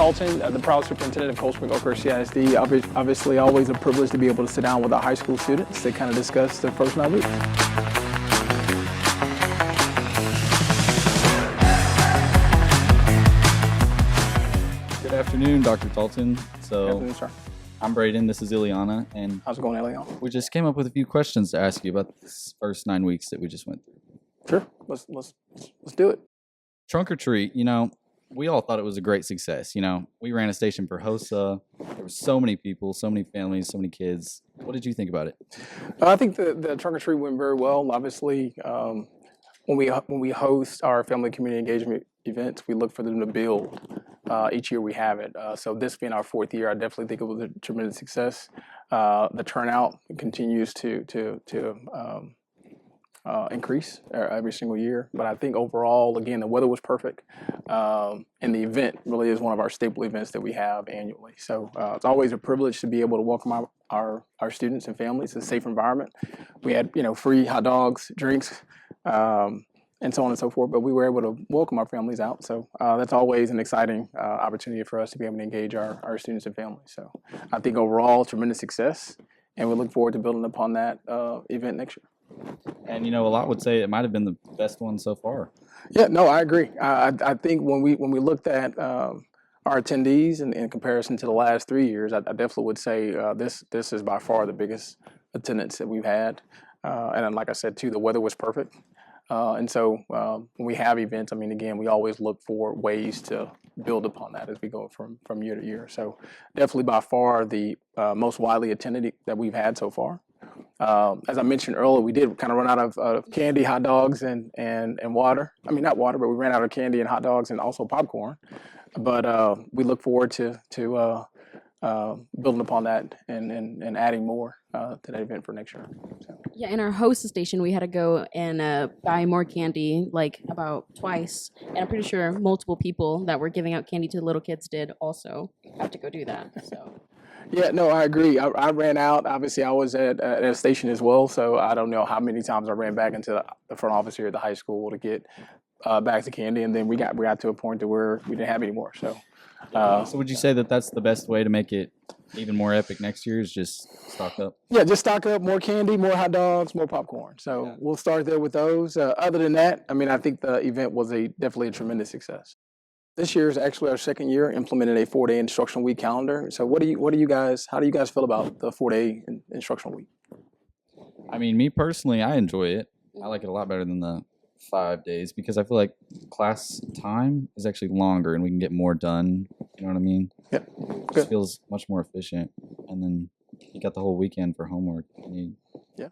Taulton, the proud superintendent of Coldspring-Oakhurst CISD. Obviously, always a privilege to be able to sit down with our high school students to kind of discuss the first 9 weeks. Good afternoon, Dr. Taulton. Good afternoon, sir. I'm Brayden, this is Iliana, and How's it going, Iliana? we just came up with a few questions to ask you about this first 9 weeks that we just went through. Sure, let's do it. Trunk or treat, we all thought it was a great success. We ran a station for HOSA. There were so many people, so many families, so many kids. What did you think about it? I think the trunk or treat went very well. Obviously, when we host our family community engagement events, we look for them to build. Each year we have it. So this being our 4th year, I definitely think it was a tremendous success. The turnout continues to increase every single year. But I think overall, again, the weather was perfect. And the event really is one of our staple events that we have annually. So it's always a privilege to be able to welcome our students and families in a safe environment. We had, free hot dogs, drinks, and so on and so forth, but we were able to welcome our families out. So that's always an exciting opportunity for us to be able to engage our students and families. So I think overall, tremendous success, and we look forward to building upon that event next year. And a lot would say it might have been the best one so far. Yeah, no, I agree. I think when we looked at our attendees in comparison to the last 3 years, I definitely would say this is by far the biggest attendance that we've had. And then, like I said, too, the weather was perfect. And so when we have events, again, we always look for ways to build upon that as we go from year to year. So definitely by far the most widely attended that we've had so far. As I mentioned earlier, we did kind of run out of candy, hot dogs, and water. Not water, but we ran out of candy and hot dogs and also popcorn. But we look forward to building upon that and adding more to that event for next year. So. Yeah, in our host station, we had to go and buy more candy, like about twice. And I'm pretty sure multiple people that were giving out candy to the little kids did also have to go do that. So. Yeah, no, I agree. I ran out. Obviously, I was at a station as well, so I don't know how many times I ran back into the front office here at the high school to get bags of candy, and then we got to a point to where we didn't have any more. So would you say that that's the best way to make it even more epic next year is just stock up? Yeah, just stock up, more candy, more hot dogs, more popcorn. So yeah. We'll start there with those. Other than that, I think the event was definitely a tremendous success. This year is actually our 2nd year implementing a 4-day instructional week calendar. So how do you guys feel about the 4-day instructional week? Me personally, I enjoy it. I like it a lot better than the 5 days because I feel like class time is actually longer and we can get more done. You know what I mean? Yeah. It just feels much more efficient. And then you got the whole weekend for homework. Yeah.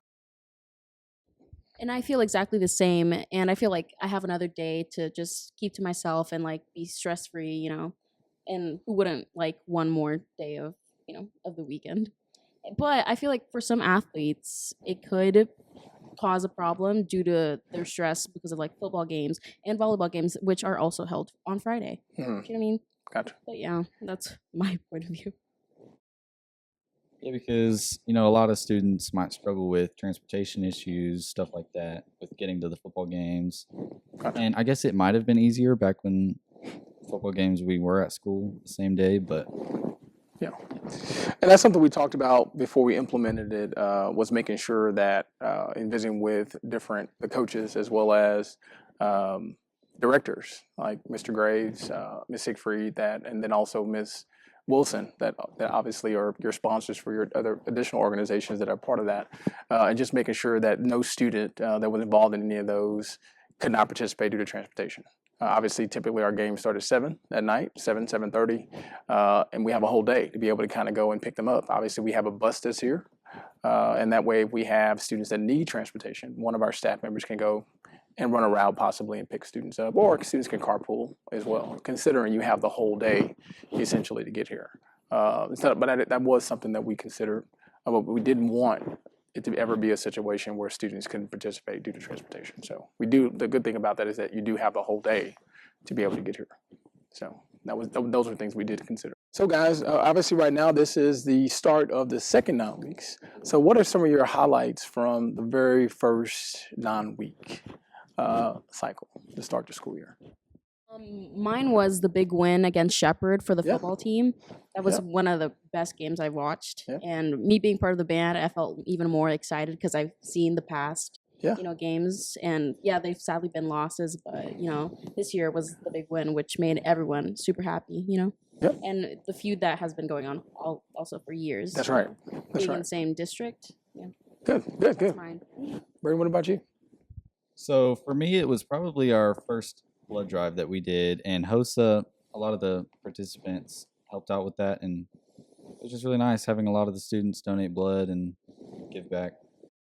And I feel exactly the same. And I feel like I have another day to just keep to myself and be stress free, and who wouldn't like one more day of, of the weekend. But I feel like for some athletes, it could cause a problem due to their stress because of football games and volleyball games, which are also held on Friday. Mm-hmm. Do you know what I mean? Gotcha. But yeah, that's my point of view. Yeah, because, a lot of students might struggle with transportation issues, stuff like that, with getting to the football games. Gotcha. And I guess it might have been easier back when football games we were at school the same day, but... Yeah. And that's something we talked about before we implemented it, was making sure that in visiting with the coaches as well as directors like Mr. Graves, Ms. Siegfried, and then also Ms. Wilson, that obviously are your sponsors for your other additional organizations that are part of that, and just making sure that no student that was involved in any of those could not participate due to transportation. Obviously, typically our games start at 7 at night, 7:30, and we have a whole day to be able to kind of go and pick them up. Obviously, we have a bus that's here, and that way if we have students that need transportation, one of our staff members can go and run a route possibly and pick students up, or students can carpool as well, considering you have the whole day essentially to get here. But that was something that we considered, but we didn't want it to ever be a situation where students couldn't participate due to transportation. So the good thing about that is that you do have the whole day to be able to get here. So those are things we did consider. So guys, obviously right now this is the start of the second 9 weeks. So what are some of your highlights from the very first 9-week cycle to start the school year? Mine was the big win against Shepherd for the Yeah. football team. That was Yeah. one of the best games I've watched. Yeah. And me being part of the band, I felt even more excited because I've seen the past, Yeah. games. And yeah, they've sadly been losses, but this year was the big win, which made everyone super happy. Yep. And the feud that has been going on also for years. That's right. That's Being in right. the same district. Yeah, Good. that's Good. mine. Brayden, what about you? So for me, it was probably our first blood drive that we did, and HOSA, a lot of the participants helped out with that, and it was just really nice having a lot of the students donate blood and give back.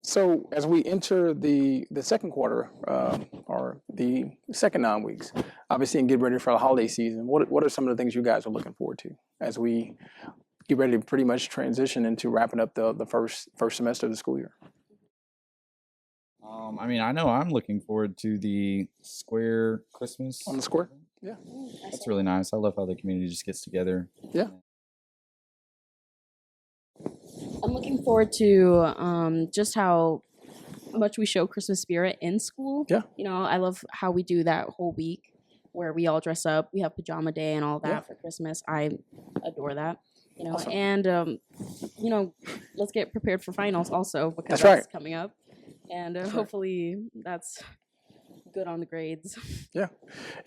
So as we enter the second quarter, or the second 9 weeks, obviously, and get ready for the holiday season, what are some of the things you guys are looking forward to as we get ready to pretty much transition into wrapping up the first semester of the school year? I mean, I know I'm looking forward to the square Christmas. On the square? Yeah. That's really nice. I love how the community just gets together. Yeah. I'm looking forward to just how much we show Christmas spirit in school. Yeah. I love how we do that whole week where we all dress up. We have pajama day and all that Yeah. for Christmas. I adore that. Awesome. And let's get prepared for finals also because That's right. coming up, and That's right. hopefully that's good on the grades. Yeah,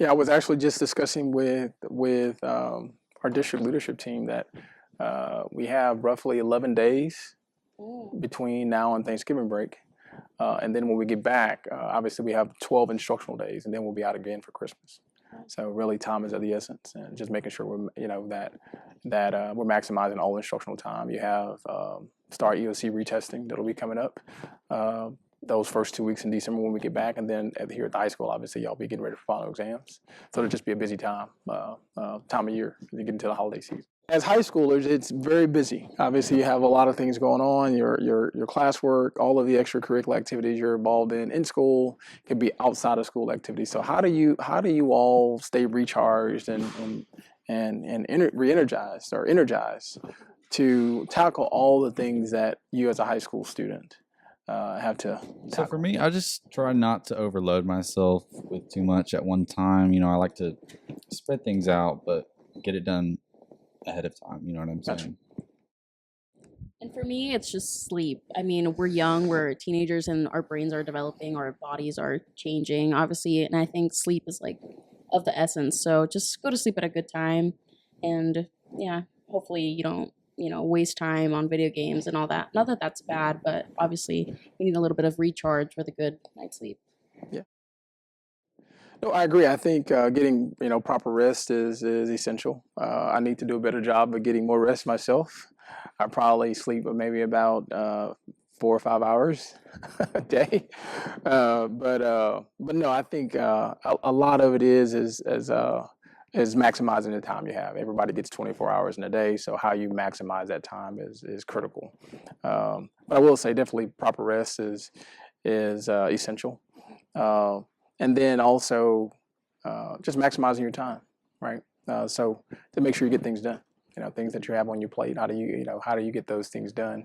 I was actually just discussing with our district leadership team that we have roughly 11 days between now and Thanksgiving break, and then when we get back, obviously we have 12 instructional days, and then we'll be out again for Christmas. So really, time is of the essence, and just making sure we're that we're maximizing all instructional time. You have Star EOC retesting that'll be coming up. Those first 2 weeks in December when we get back, and then here at the high school, obviously, y'all be getting ready for final exams. So it'll just be a busy time of year as you get into the holiday season. As high schoolers, it's very busy. Obviously, you have a lot of things going on. Your classwork, all of the extracurricular activities you're involved in school, can be outside of school activities. So how do you all stay recharged and re-energized or energized to tackle all the things that you as a high school student have to tackle? So for me, I just try not to overload myself with too much at one time. I like to spread things out, but get it done ahead of time. You know what I'm saying? And for me, it's just sleep. I mean, we're young, we're teenagers, and our brains are developing, our bodies are changing, obviously. And I think sleep is of the essence. So just go to sleep at a good time. And yeah, hopefully you don't, waste time on video games and all that. Not that that's bad, but obviously we need a little bit of recharge with a good night's sleep. Yeah. No, I agree. I think getting proper rest is essential. I need to do a better job of getting more rest myself. I probably sleep maybe about 4 or 5 hours a day, but no, I think a lot of it is maximizing the time you have. Everybody gets 24 hours in a day, so how you maximize that time is critical. But I will say definitely proper rest is essential. And then also just maximizing your time, right? So to make sure you get things done, things that you have on your plate, how do you get those things done?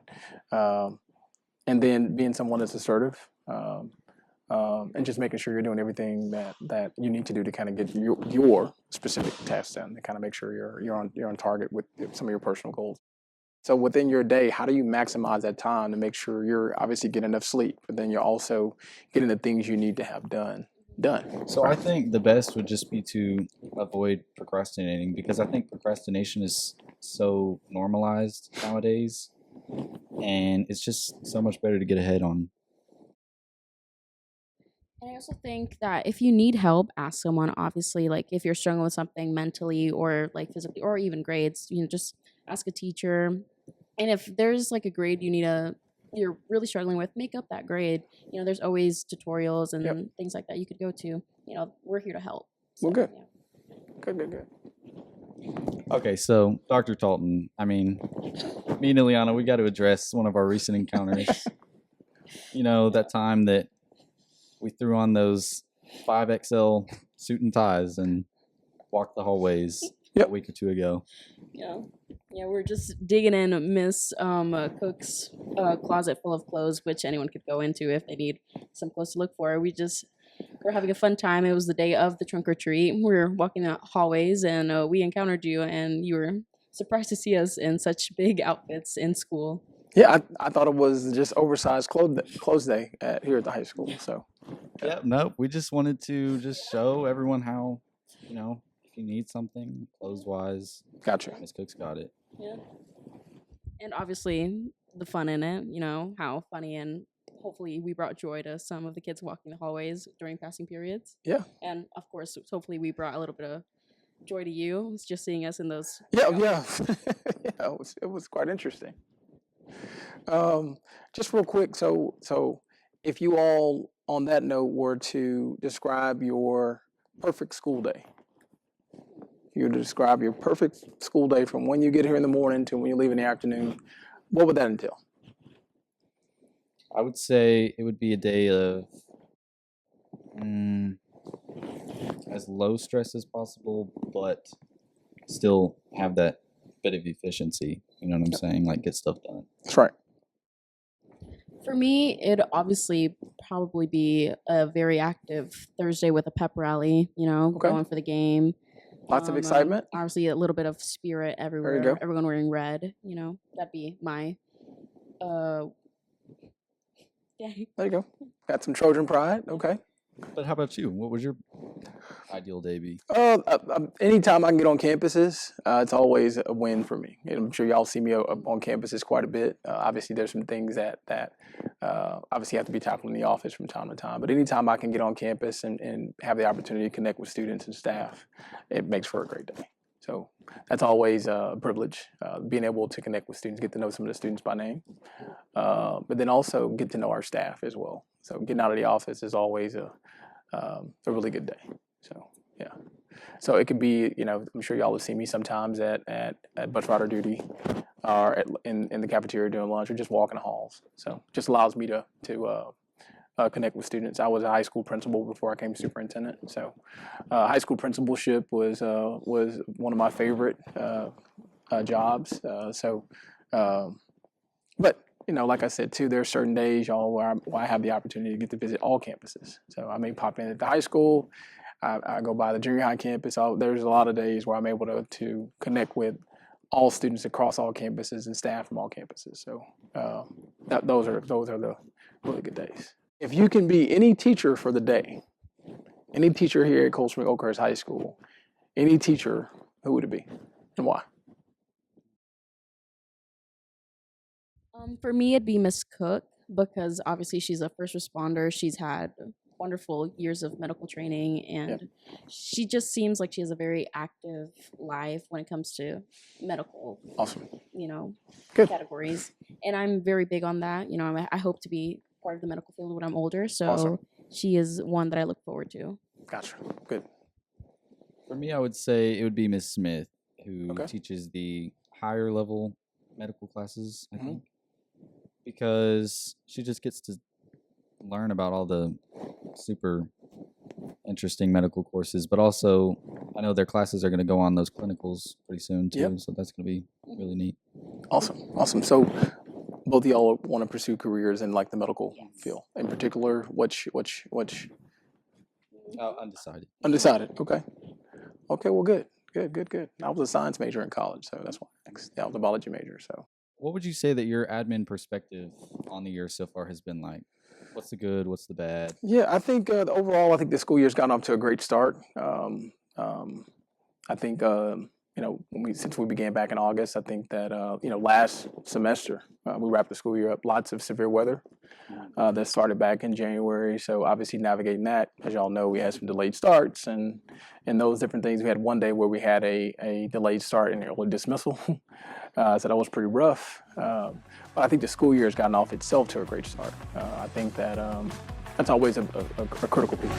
And then being someone that's assertive, and just making sure you're doing everything that you need to do to kind of get your specific tasks done, to kind of make sure you're on target with some of your personal goals. So within your day, how do you maximize that time to make sure you're obviously getting enough sleep, but then you're also getting the things you need to have done? So I think the best would just be to avoid procrastinating, because I think procrastination is so normalized nowadays, and it's just so much better to get ahead on. And I also think that if you need help, ask someone. Obviously, if you're struggling with something mentally or physically or even grades, just ask a teacher. And if there's a grade you're really struggling with, make up that grade. There's always tutorials and things like that you could go to. We're here to help. So, Well, good. Yeah. Good. Okay, so Dr. Taulton, I mean, me and Iliana, we got to address one of our recent encounters. That time that we threw on those 5XL suit and ties and walked the hallways a week or two ago. Yeah, we're just digging in Miss Cook's closet full of clothes, which anyone could go into if they need some clothes to look for. We just We're having a fun time. It was the day of the trunk or treat. We were walking the hallways, and we encountered you, and you were surprised to see us in such big outfits in school. Yeah, I thought it was just oversized clothes day here at the high school. So Yeah, nope. We just wanted to just show everyone how, if you need something clothes wise, gotcha. Miss Cook's got it. Yeah. And obviously the fun in it, how funny, and hopefully we brought joy to some of the kids walking the hallways during passing periods. Yeah. And of course, hopefully we brought a little bit of joy to you. It's just seeing us in those. Yeah. Yeah, it was quite interesting. Just real quick, so if you all on that note were to describe your perfect school day, if you were to describe your perfect school day from when you get here in the morning to when you leave in the afternoon, what would that entail? I would say it would be a day of as low stress as possible, but still have that bit of efficiency. You know what I'm saying? Like get stuff done. That's right. For me, it'd obviously probably be a very active Thursday with a pep rally, Okay. going for the game. Lots of excitement. Obviously, a little bit of spirit everywhere. go. Everyone wearing red, that'd be my day. There you go. Got some Trojan pride. Okay. But how about you? What would your ideal day be? Anytime I can get on campuses, it's always a win for me. And I'm sure y'all see me up on campuses quite a bit. Obviously, there's some things that obviously have to be tackled in the office from time to time. But anytime I can get on campus and have the opportunity to connect with students and staff, it makes for a great day. So that's always a privilege, being able to connect with students, get to know some of the students by name, but then also get to know our staff as well. So getting out of the office is always a really good day. So yeah, so it could be, I'm sure y'all have seen me sometimes at bus rider duty, or in the cafeteria during lunch, or just walking the halls. So it just allows me to connect with students. I was a high school principal before I became superintendent. So high school principalship was one of my favorite jobs. But like I said too, there are certain days, y'all, where I have the opportunity to get to visit all campuses. So I may pop in at the high school. I go by the junior high campus. There's a lot of days where I'm able to connect with all students across all campuses and staff from all campuses. So those are the really good days. If you can be any teacher for the day, any teacher here at Coldspring-Oakhurst High School, any teacher, who would it be and why? For me, it'd be Miss Cook, because obviously she's a first responder. She's had wonderful years of medical training, and she just seems like she has a very active life when it comes to medical. Awesome. Good. Categories. And I'm very big on that. I hope to be part of the medical field when I'm older. So awesome. She is one that I look forward to. Gotcha. Good. For me, I would say it would be Miss Smith, who teaches the higher level medical classes, I think, because she just gets to learn about all the super interesting medical courses, but also I know their classes are going to go on those clinicals pretty soon too, so that's going to be really neat. Awesome. So both of y'all want to pursue careers in like the medical field. In particular, which Undecided. Undecided. Okay, well, good. I was a science major in college, so that's why. I was a biology major, so. What would you say that your admin perspective on the year so far has been like? What's the good? What's the bad? Yeah, I think overall, I think the school year's gotten off to a great start. I think since we began back in August, I think that last semester we wrapped the school year up. Lots of severe weather that started back in January. So obviously navigating that, as y'all know, we had some delayed starts and those different things. We had one day where we had a delayed start and early dismissal. So that was pretty rough. But I think the school year has gotten off itself to a great start. I think that that's always a critical piece.